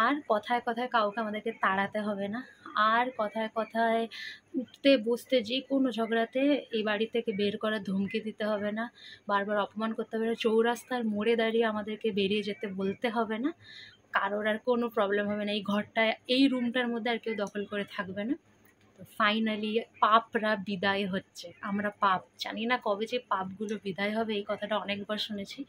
আর কথায় কথায় কাউকে আমাদেরকে তাড়াতে হবে না, আর কথায় কথায় উঠতে বসতে যে কোনো ঝগড়াতে এই বাড়ি থেকে বের করার ধমকি দিতে হবে না, বারবার অপমান করতে হবে না, চৌরাস্তার মোড়ে দাঁড়িয়ে আমাদেরকে বেরিয়ে যেতে বলতে হবে না, কারোর আর কোনো প্রবলেম হবে না, এই ঘরটায় এই রুমটার মধ্যে আর কেউ দখল করে থাকবে না। তো ফাইনালি পাপরা বিদায় হচ্ছে। আমরা পাপ জানি না কবে যে পাপগুলো বিদায় হবে, এই কথাটা অনেকবার শুনেছি।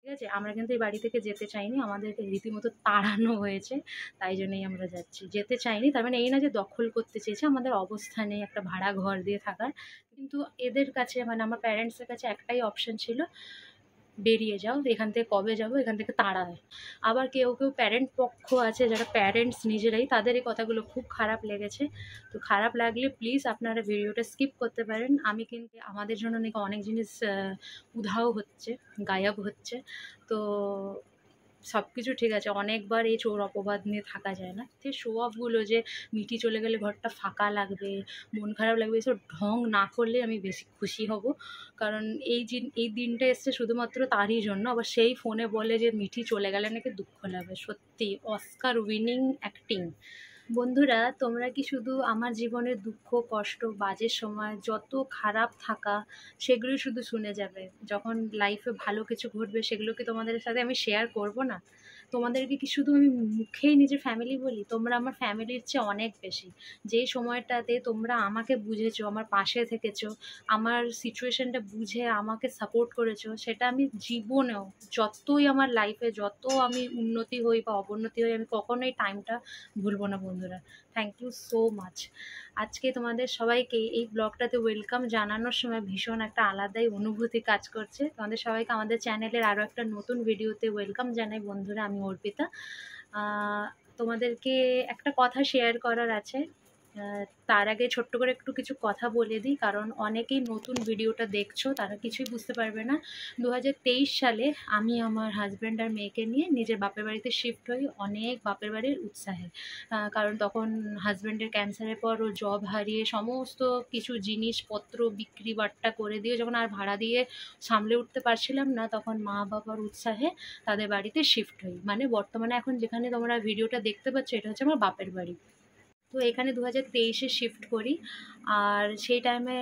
ঠিক আছে, আমরা কিন্তু এই বাড়ি থেকে যেতে চাইনি, আমাদেরকে রীতিমতো তাড়ানো হয়েছে, তাই জন্যই আমরা যাচ্ছি। যেতে চাইনি তার মানে এই না যে দখল করতে চেয়েছে, আমাদের অবস্থা নেই একটা ভাড়া ঘর দিয়ে থাকার, কিন্তু এদের কাছে মানে আমার প্যারেন্টসের কাছে একটাই অপশন ছিল, বেরিয়ে যাও এখান থেকে, কবে যাবো এখান থেকে তাড়ায়। আবার কেউ কেউ প্যারেন্ট পক্ষ আছে যারা প্যারেন্টস নিজেরাই, তাদের এই কথাগুলো খুব খারাপ লেগেছে। তো খারাপ লাগলে প্লিজ আপনারা ভিডিওটা স্কিপ করতে পারেন। আমি কিন্তু আমাদের জন্য নাকি অনেক জিনিস উধাও হচ্ছে, গায়েব হচ্ছে। তো সব কিছু ঠিক আছে, অনেকবার এই চোর অপবাদ নিয়ে থাকা যায় না। যে শো অফগুলো যে মিটি চলে গেলে ঘরটা ফাঁকা লাগবে, মন খারাপ লাগবে, এসব ঢং না করলে আমি বেশি খুশি হব। কারণ এই দিনটা এসছে শুধুমাত্র তারই জন্য। আবার সেই ফোনে বলে যে মিঠি চলে গেলে নাকি দুঃখ লাগবে। সত্যি অস্কার উইনিং অ্যাক্টিং। বন্ধুরা, তোমরা কি শুধু আমার জীবনের দুঃখ কষ্ট বাজে সময় যত খারাপ থাকা সেগুলো শুধু শুনে যাবে, যখন লাইফে ভালো কিছু ঘটবে সেগুলো কি তোমাদের সাথে আমি শেয়ার করব না? তোমাদেরকে কি শুধু আমি মুখেই নিজের ফ্যামিলি বলি? তোমরা আমার ফ্যামিলির চেয়ে অনেক বেশি। যেই সময়টাতে তোমরা আমাকে বুঝেছো, আমার পাশে থেকেছো, আমার সিচুয়েশনটা বুঝে আমাকে সাপোর্ট করেছো, সেটা আমি জীবনেও, যতই আমার লাইফে যত আমি উন্নতি হই বা অবনতি হই, আমি কখনোই টাইমটা ভুলবো না বন্ধুরা। Thank you so much. আজকে তোমাদের সবাইকে এই ব্লগটাতে ওয়েলকাম জানানোর সময় ভীষণ একটা আলাদাই অনুভূতি কাজ করছে। তোমাদের সবাইকে আমাদের চ্যানেলের আরও একটা নতুন ভিডিওতে ওয়েলকাম জানাই বন্ধুরা। আমি অর্পিতা। তোমাদেরকে একটা কথা শেয়ার করার আছে। তার আগে ছোট্ট করে একটু কিছু কথা বলে দিই, কারণ অনেকেই নতুন ভিডিওটা দেখছো, তারা কিছুই বুঝতে পারবে না। 2023 সালে আমি আমার হাজব্যান্ড আর মেয়েকে নিয়ে নিজের বাপের বাড়িতে শিফট হই, অনেক বাপের বাড়ির উৎসাহে। কারণ তখন হাজব্যান্ডের ক্যান্সারের পর ও জব হারিয়ে সমস্ত কিছু জিনিসপত্র বিক্রি বাট্টা করে দিয়ে যখন আর ভাড়া দিয়ে সামলে উঠতে পারছিলাম না, তখন মা বাবার উৎসাহে তাদের বাড়িতে শিফট হই। মানে বর্তমানে এখন যেখানে তোমরা ভিডিওটা দেখতে পাচ্ছ, এটা হচ্ছে আমার বাপের বাড়ি। তো এখানে 2023-এ শিফট করি। আর সেই টাইমে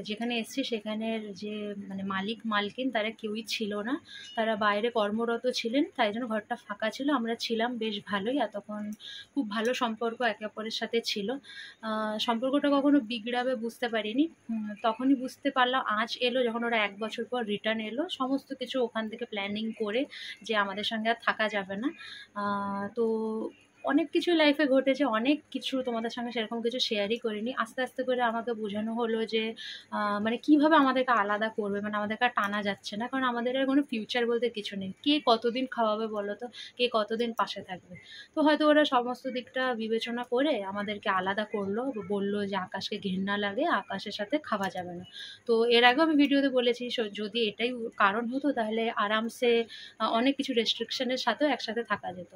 যেখানে এসছি সেখানের যে মানে মালিক মালকিন তারা কেউই ছিল না, তারা বাইরে কর্মরত ছিলেন, তাই জন্য ঘরটা ফাঁকা ছিল। আমরা ছিলাম বেশ ভালোই, আর তখন খুব ভালো সম্পর্ক একে অপরের সাথে ছিল। সম্পর্কটা কখনো বিগড়াবে বুঝতে পারিনি। তখনই বুঝতে পারলাম, আজ এলো যখন ওরা 1 বছর পর রিটার্ন এলো, সমস্ত কিছু ওখান থেকে প্ল্যানিং করে যে আমাদের সঙ্গে আর থাকা যাবে না। তো অনেক কিছু লাইফে ঘটেছে, অনেক কিছু তোমাদের সঙ্গে সেরকম কিছু শেয়ারই করিনি। আস্তে আস্তে করে আমাকে বোঝানো হলো যে মানে কীভাবে আমাদেরকে আলাদা করবে, মানে আমাদেরকে আর টানা যাচ্ছে না, কারণ আমাদের আর কোনো ফিউচার বলতে কিছু নেই। কে কতদিন খাওয়াবে বলো তো, কে কতদিন পাশে থাকবে? তো হয়তো ওরা সমস্ত দিকটা বিবেচনা করে আমাদেরকে আলাদা করলো, বললো যে আকাশকে ঘেন্না লাগে, আকাশের সাথে খাওয়া যাবে না। তো এর আগেও আমি ভিডিওতে বলেছি, যদি এটাই কারণ হতো তাহলে আরামসে অনেক কিছু রেস্ট্রিকশনের সাথেও একসাথে থাকা যেত।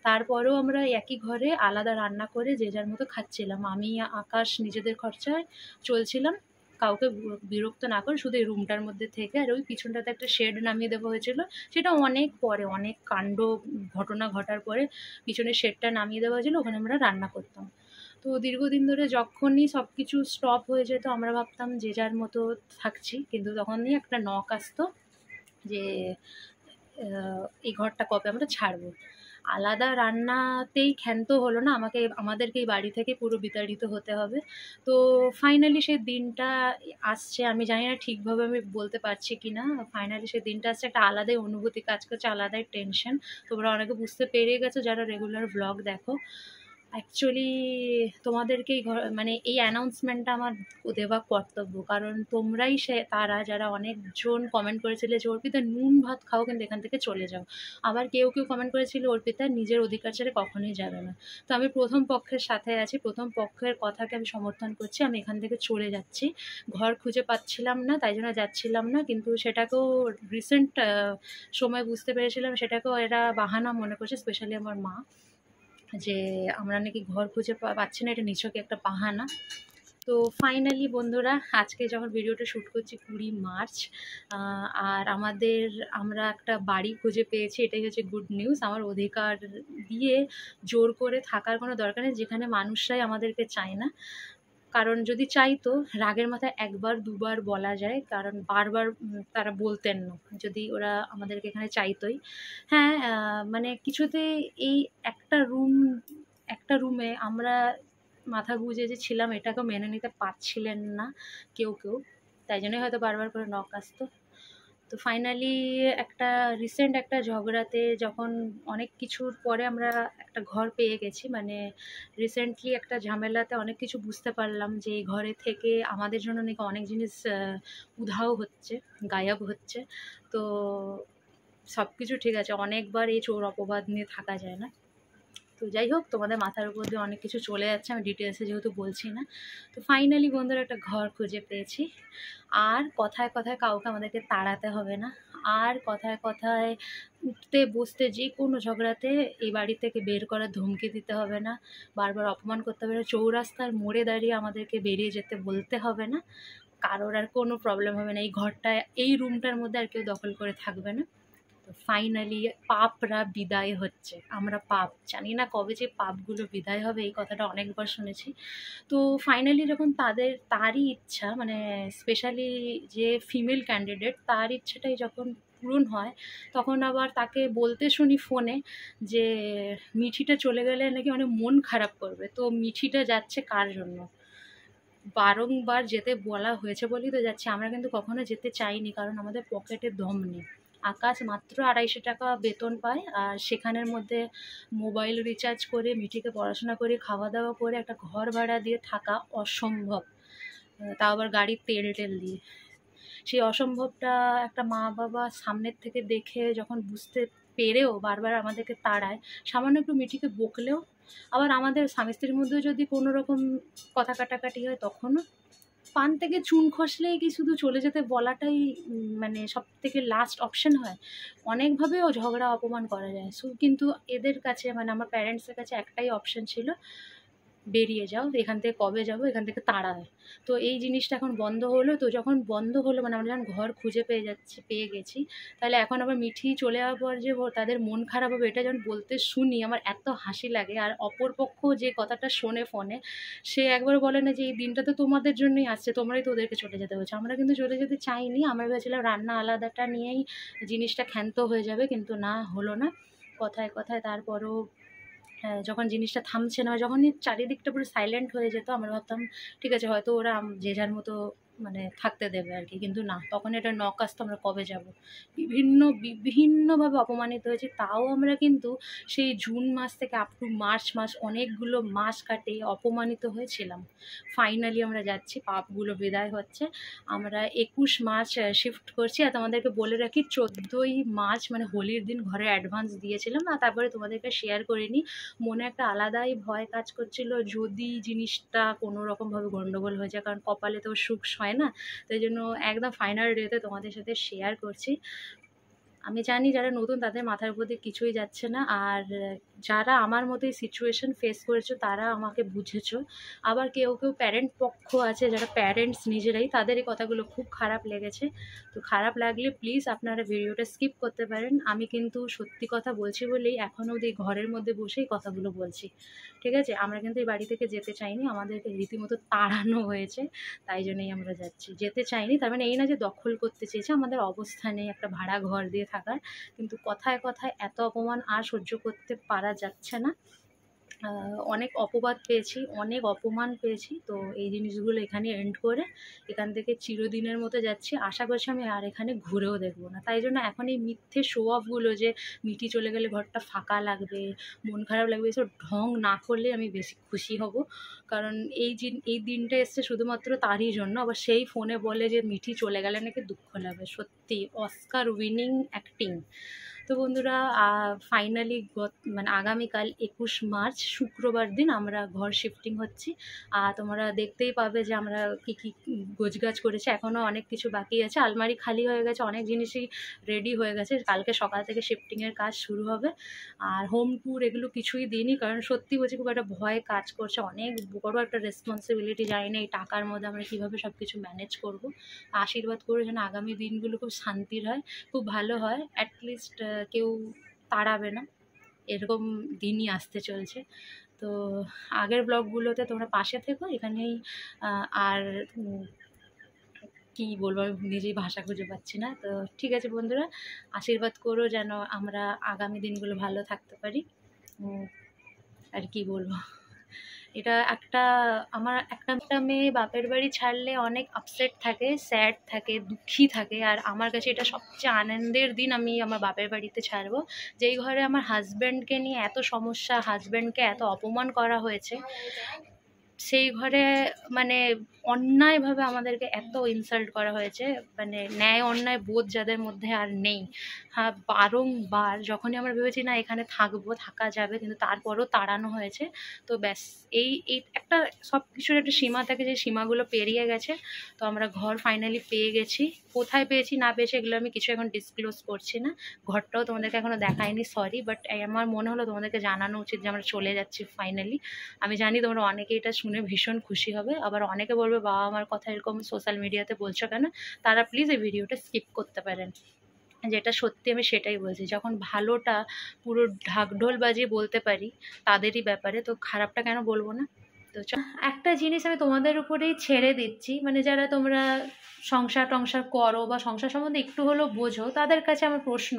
তারপরেও আমরা একই ঘরে আলাদা রান্না করে যে যার মতো খাচ্ছিলাম। আমি আকাশ নিজেদের খরচায় চলছিলাম, কাউকে বিরক্ত না করে, শুধু এই রুমটার মধ্যে থেকে। আর ওই পিছনটাতে একটা শেড নামিয়ে দেওয়া হয়েছিল, সেটা অনেক পরে, অনেক কাণ্ড ঘটনা ঘটার পরে পিছনের শেডটা নামিয়ে দেওয়া হয়েছিল, ওখানে আমরা রান্না করতাম। তো দীর্ঘদিন ধরে যখনই সব কিছু স্টপ হয়ে যেত আমরা ভাবতাম যে যার মতো থাকছি, কিন্তু তখনই একটা নক আসতো যে এই ঘরটা কবে আমরা ছাড়বো। আলাদা রান্নাতেই ক্ষান্ত হলো না, আমাদেরকে এই বাড়ি থেকে পুরো বিতাড়িত হতে হবে। তো ফাইনালি সেই দিনটা আসছে, আমি জানি না ঠিকভাবে আমি বলতে পারছি কি না। ফাইনালি সেই দিনটা আসছে, একটা আলাদাই অনুভূতি কাজ করছে, আলাদাই টেনশন। তোমরা অনেকে বুঝতে পেরে গেছো যারা রেগুলার ব্লগ দেখো। অ্যাকচুয়ালি তোমাদেরকে মানে এই অ্যানাউন্সমেন্টটা আমার দেওয়া কর্তব্য, কারণ তোমরাই তারা যারা অনেকজন কমেন্ট করেছিলে যে অর্পিতা নুন ভাত খাও কিন্তু এখান থেকে চলে যাও। আবার কেউ কেউ কমেন্ট করেছিল অর্পিতা নিজের অধিকার ছেড়ে কখনোই যাবে না। তো আমি প্রথম পক্ষের সাথে আছি, প্রথম পক্ষের কথাকে আমি সমর্থন করছি। আমি এখান থেকে চলে যাচ্ছি, ঘর খুঁজে পাচ্ছিলাম না তাই জন্য যাচ্ছিলাম না, কিন্তু সেটাকেও রিসেন্ট সময় বুঝতে পেরেছিলাম, সেটাকেও এরা বাহানা মনে করছে, স্পেশালি আমার মা, যে আমরা নাকি ঘর খুঁজে পাচ্ছি না, এটা নিছকই একটা বাহানা। তো ফাইনালি বন্ধুরা, আজকে যখন ভিডিওটা শ্যুট করছি 20 মার্চ, আর আমরা একটা বাড়ি খুঁজে পেয়েছি, এটাই হচ্ছে গুড নিউজ। আমার অধিকার দিয়ে জোর করে থাকার কোনো দরকার নেই, যেখানে মানুষরাই আমাদেরকে চায় না। কারণ যদি চাইতো, রাগের মাথায় একবার দুবার বলা যায়, কারণ বারবার তারা বলতেন না যদি ওরা আমাদেরকে এখানে চাইতোই। হ্যাঁ, মানে কিছুতে এই একটা রুমে আমরা মাথা গুঁজে যে ছিলাম, এটাকেও মেনে নিতে পারছিলেন না কেউ কেউ, তাই জন্যই হয়তো বারবার করে নক আসতো। তো ফাইনালি রিসেন্ট একটা ঝগড়াতে, যখন অনেক কিছুর পরে আমরা একটা ঘর পেয়ে গেছি, মানে রিসেন্টলি একটা ঝামেলাতে অনেক কিছু বুঝতে পারলাম যে এই ঘরে থেকে আমাদের জন্য নাকি অনেক জিনিস উধাও হচ্ছে, গায়েব হচ্ছে। তো সব কিছু ঠিক আছে, অনেকবার এই চোর অপবাদ নিয়ে থাকা যায় না। তো যাই হোক, তোমাদের মাথার উপর দিয়ে অনেক কিছু চলে যাচ্ছে, আমি ডিটেলসে যেহেতু বলছি না। তো ফাইনালি বন্ধুরা একটা ঘর খুঁজে পেয়েছি, আর কথায় কথায় কাউকে আমাদেরকে তাড়াতে হবে না, আর কথায় কথায় উঠতে বসতে যে কোনো ঝগড়াতে এই বাড়ি থেকে বের করার ধমকি দিতে হবে না, বারবার অপমান করতে হবে না, চৌরাস্তার মোড়ে দাঁড়িয়ে আমাদেরকে বেরিয়ে যেতে বলতে হবে না, কারোর আর কোনো প্রবলেম হবে না। এই ঘরটায়, এই রুমটার মধ্যে আর কেউ দখল করে থাকবে না। তো ফাইনালি পাপরা বিদায় হচ্ছে। আমরা পাপ, জানি না কবে যে পাপগুলো বিদায় হবে, এই কথাটা অনেকবার শুনেছি। তো ফাইনালি যখন তারই ইচ্ছা, মানে স্পেশালি যে ফিমেল ক্যান্ডিডেট, তার ইচ্ছাটাই যখন পূরণ হয়, তখন আবার তাকে বলতে শুনি ফোনে যে মিঠিটা চলে গেলে নাকি অনেক মন খারাপ করবে। তো মিঠিটা যাচ্ছে কার জন্য? বারংবার যেতে বলা হয়েছে বলেই তো যাচ্ছে। আমরা কিন্তু কখনো যেতে চাইনি, কারণ আমাদের পকেটে দম নেই। আকাশ মাত্র 250 টাকা বেতন পায়, আর সেখানের মধ্যে মোবাইল রিচার্জ করে, মিঠিকে পড়াশোনা করে, খাওয়া দাওয়া করে একটা ঘর ভাড়া দিয়ে থাকা অসম্ভব, তাও আবার গাড়ির তেল টেল দিয়ে। সেই অসম্ভবটা একটা মা বাবা সামনের থেকে দেখে যখন বুঝতে পেরেও বারবার আমাদেরকে তাড়ায়, সামান্য একটু মিঠিকে বকলেও, আবার আমাদের স্বামী স্ত্রীর মধ্যেও যদি কোনো রকম কথা কাটাকাটি হয়, তখনও পান থেকে চুন খসলেই কি শুধু চলে যেতে বলাটাই মানে সব থেকে লাস্ট অপশন হয়? অনেকভাবেও ঝগড়া অপমান করা যায়, কিন্তু এদের কাছে, মানে আমার প্যারেন্টসের কাছে একটাই অপশন ছিল, বেরিয়ে যাও এখান থেকে, কবে যাবো, এখান থেকে তাড়ায়। তো এই জিনিসটা এখন বন্ধ হলো। তো যখন বন্ধ হলো, মানে আমরা যখন ঘর খুঁজে পেয়ে গেছি, তাহলে এখন আবার মিঠি চলে যাওয়ার পর যে তাদের মন খারাপ হবে, এটা যখন বলতে শুনি আমার এত হাসি লাগে। আর অপরপক্ষ যে কথাটা শোনে ফোনে, সে একবার বলে না যে এই দিনটা তো তোমাদের জন্যই আসছে, তোমরাই তো ওদেরকে চলে যেতে বলছো। আমরা কিন্তু চলে যেতে চাইনি, আমরা ভেবেছিলাম রান্না আলাদাটা নিয়েই জিনিসটা ক্ষান্ত হয়ে যাবে, কিন্তু না, হলো না। কথায় কথায় তারপরও যখন জিনিসটা থামছে না, যখনই চারিদিকটা পুরো সাইলেন্ট হয়ে যেত, আমরা ভাবতাম ঠিক আছে, হয়তো ওরা যে যার মতো মানে থাকতে দেবে আর কি, কিন্তু না, তখন এটা নক আসতো, আমরা কবে যাব। বিভিন্নভাবে অপমানিত হয়েছি, তাও আমরা কিন্তু সেই জুন মাস থেকে আপ টু মার্চ মাস, অনেকগুলো মাস কাটে অপমানিত হয়েছিলাম। ফাইনালি আমরা যাচ্ছি, পাপগুলো বিদায় হচ্ছে। আমরা 21 মার্চ শিফট করছি। আর তোমাদেরকে বলে রাখি, 14ই মার্চ মানে হোলির দিন ঘরে অ্যাডভান্স দিয়েছিলাম, আর তারপরে তোমাদেরকে শেয়ার করিনি। মনে একটা আলাদাই ভয় কাজ করছিল, যদি জিনিসটা কোনো রকমভাবে গন্ডগোল হয়ে যায়, কারণ কপালে তো সুখ হয় না। তাই জন্য একদম ফাইনাল ডেতে তোমাদের সাথে শেয়ার করছি। আমি জানি যারা নতুন তাদের মাথার উপর দিয়ে কিছুই যাচ্ছে না, আর যারা আমার মতো এই সিচুয়েশন ফেস করেছো তারা আমাকে বুঝেছো। আবার কেউ কেউ প্যারেন্ট পক্ষ আছে, যারা প্যারেন্টস নিজেরাই, তাদের এই কথাগুলো খুব খারাপ লেগেছে। তো খারাপ লাগলে প্লিজ আপনারা ভিডিওটা স্কিপ করতে পারেন। আমি কিন্তু সত্যি কথা বলছি বলেই এখনও অবধি ঘরের মধ্যে বসেই কথাগুলো বলছি, ঠিক আছে? আমরা কিন্তু এই বাড়ি থেকে যেতে চাইনি, আমাদেরকে রীতিমতো তাড়ানো হয়েছে, তাই জন্যই আমরা যাচ্ছি। যেতে চাইনি তার মানে এই না যে দখল করতে চেয়েছে, আমাদের অবস্থা নেই একটা ভাড়া ঘর দিয়ে থাকার, কিন্তু কথায় কথায় এত অপমান আর সহ্য করতে পারা যাচ্ছে না। অনেক অপবাদ পেয়েছি, অনেক অপমান পেয়েছি। তো এই জিনিসগুলো এখানে এন্ড করে এখান থেকে চিরদিনের মতো যাচ্ছি। আশা করছি আমি আর এখানে ঘুরেও দেখবো না। তাই জন্য এখন এই মিথ্যে শো অফগুলো, যে মিটি চলে গেলে ঘরটা ফাঁকা লাগবে, মন খারাপ লাগবে, এসব ঢং না করলে আমি বেশি খুশি হব। কারণ এই দিনটা এসছে শুধুমাত্র তারই জন্য। আবার সেই ফোনে বলে যে মিঠি চলে গেলে নাকি দুঃখ লাগবে। সত্যি অস্কার উইনিং অ্যাক্টিং। তো বন্ধুরা ফাইনালি মানে আগামীকাল 21 মার্চ শুক্রবার দিন আমরা ঘর শিফটিং হচ্ছি। আর তোমরা দেখতেই পাবে যে আমরা কী কী গোছগাছ করেছি, এখনও অনেক কিছু বাকি আছে। আলমারি খালি হয়ে গেছে, অনেক জিনিসই রেডি হয়ে গেছে, কালকে সকাল থেকে শিফটিংয়ের কাজ শুরু হবে। আর হোম ট্যুর এগুলো কিছুই দিইনি, কারণ সত্যি বলছি খুব একটা ভয় কাজ করছে, অনেক বড় একটা রেসপন্সিবিলিটি। জানি না এই টাকার মধ্যে আমরা কীভাবে সব কিছু ম্যানেজ করব। আশীর্বাদ করে যেন আগামী দিনগুলো খুব শান্তির হয়, খুব ভালো হয়, অ্যাটলিস্ট কেউ তাড়াবে না, এরকম দিনই আসতে চলছে। তো আগের ব্লগগুলোতে তোমরা পাশে থেকো, এখানেই আর কি বলবো, আমি নিজেই ভাষা খুঁজে পাচ্ছি না। তো ঠিক আছে বন্ধুরা, আশীর্বাদ করো যেন আমরা আগামী দিনগুলো ভালো থাকতে পারি। আর কি বলবো, এটা আমার একটা মেয়ে বাপের বাড়ি ছাড়লে অনেক আপসেট থাকে, স্যাড থাকে, দুঃখী থাকে। আর আমার কাছে এটা সবচেয়ে আনন্দের দিন, আমি আমার বাপের বাড়িতে ছাড়বো, যেই ঘরে আমার হাজব্যান্ডকে নিয়ে এত সমস্যা, হাজব্যান্ডকে এত অপমান করা হয়েছে, সেই ঘরে মানে অন্যায়ভাবে আমাদেরকে এত ইনসাল্ট করা হয়েছে, মানে ন্যায় অন্যায় বোধ যাদের মধ্যে আর নেই। হ্যাঁ, বারংবার যখনই আমরা ভেবেছি না এখানে থাকা যাবে, কিন্তু তারপরও তাড়ানো হয়েছে। তো ব্যাস, এই একটা সব কিছুর একটা সীমা থাকে, যে সীমাগুলো পেরিয়ে গেছে। তো আমরা ঘর ফাইনালি পেয়ে গেছি। কোথায় পেয়েছি না পেয়েছি এগুলো আমি কিছু এখন ডিসক্লোজ করছি না। ঘরটাও তোমাদেরকে এখনও দেখাইনি, সরি, বাট আমার মনে হলো তোমাদেরকে জানানো উচিত যে আমরা চলে যাচ্ছি ফাইনালি। আমি জানি তোমরা অনেকে এটা শুনে ভীষণ খুশি হবে, আবার অনেকে বলবে বাবা আমার কথা এরকম সোশ্যাল মিডিয়াতে বলছো কেন। তারা প্লিজ এই ভিডিওটা স্কিপ করতে পারেন। যেটা সত্যি আমি সেটাই বলছি, যখন ভালোটা পুরো ঢাকঢোল বাজিয়ে বলতে পারি তাদেরই ব্যাপারে, তো খারাপটা কেন বলবো না। তো একটা জিনিস আমি তোমাদের উপরেই ছেড়ে দিচ্ছি, মানে যারা তোমরা সংসার টংসার করো বা সংসার সম্বন্ধে একটু হলেও বোঝো, তাদের কাছে আমার প্রশ্ন,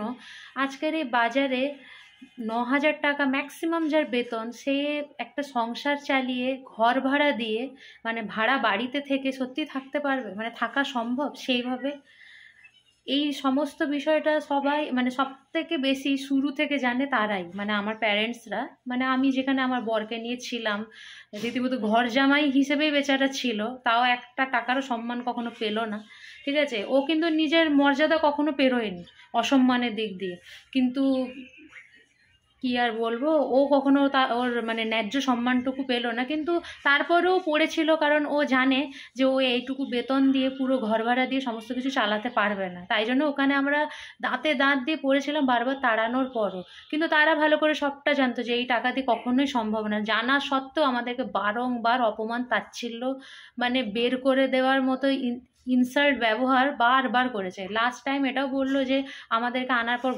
আজকের এই বাজারে 9,000 টাকা ম্যাক্সিমাম যার বেতন, সে একটা সংসার চালিয়ে ঘর ভাড়া দিয়ে, মানে ভাড়া বাড়িতে থেকে সত্যি থাকতে পারবে, মানে থাকা সম্ভব সেইভাবে? এই সমস্ত বিষয়টা সবাই মানে সব থেকে বেশি শুরু থেকে জানে তারাই, মানে আমার প্যারেন্টসরা। মানে আমি যেখানে আমার বরকে নিয়ে ছিলাম, রীতিমতো ঘর জামাই হিসেবেই বেচারা ছিল, তাও একটা টাকারও সম্মান কখনো পেলো না, ঠিক আছে। ও কিন্তু নিজের মর্যাদা কখনো পেরোয়নি অসম্মানের দিক দিয়ে, কিন্তু কি আর বলবো, ও কখনো ওর মানে ন্যায্য সম্মানটুকু পেলো না। কিন্তু তারপরেও পড়েছিল, কারণ ও জানে যে ও এইটুকু বেতন দিয়ে পুরো ঘর ভাড়া দিয়ে সমস্ত কিছু চালাতে পারবে না। তাই জন্য ওখানে আমরা দাঁতে দাঁত দিয়ে পড়েছিলাম বারবার তাড়ানোর পরও। কিন্তু তারা ভালো করে সবটা জানতো যে এই টাকা দিয়ে কখনোই সম্ভব না, জানা সত্ত্বেও আমাদেরকে বারংবার অপমান তাচ্ছিল্য, মানে বের করে দেওয়ার মতো ইনসাল্ট ব্যবহার বারবার করেছে। লাস্ট টাইম এটাও বললো যে আমাদেরকে আনার পর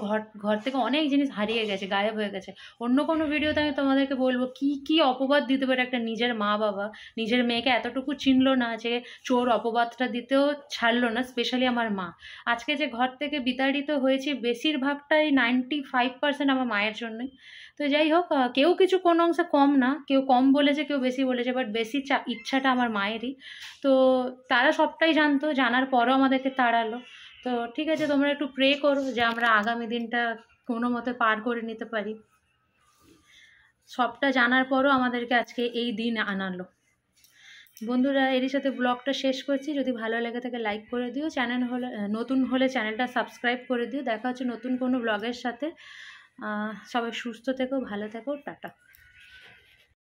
ঘর থেকে অনেক জিনিস হারিয়ে গেছে, গায়েব হয়ে গেছে। অন্য কোনো ভিডিওতে আমি তোমাদেরকে বলবো কি অপবাদ দিতে পারে একটা নিজের মা বাবা, নিজের মেয়েকে এতটুকু চিনলো না যে চোর অপবাদটা দিতেও ছাড়লো না, স্পেশালি আমার মা। আজকে যে ঘর থেকে বিতাড়িত হয়েছি বেশিরভাগটাই 95% আমার মায়ের জন্যই। তো যাই হোক, কেউ কিছু কোনো অংশে কম না, কেউ কম বলেছে কেউ বেশি বলেছে, বাট বেশি ইচ্ছাটা আমার মায়েরই। তো তারা সবটাই জানতো, জানার পরও আমাদেরকে তাড়ালো। তো ঠিক আছে, তোমরা একটু প্রে করো যে আমরা আগামী দিনটা কোনো মতে পার করে নিতে পারি। সবটা জানার পরও আমাদেরকে আজকে এই দিন আনালো। বন্ধুরা, এরই সাথে ব্লগটা শেষ করছি। যদি ভালো লেগে থাকে লাইক করে দিও, নতুন হলে চ্যানেলটা সাবস্ক্রাইব করে দিও। দেখা হচ্ছে নতুন কোনো ব্লগের সাথে। সবাই সুস্থ থেকো, ভালো থেকো, টাটা।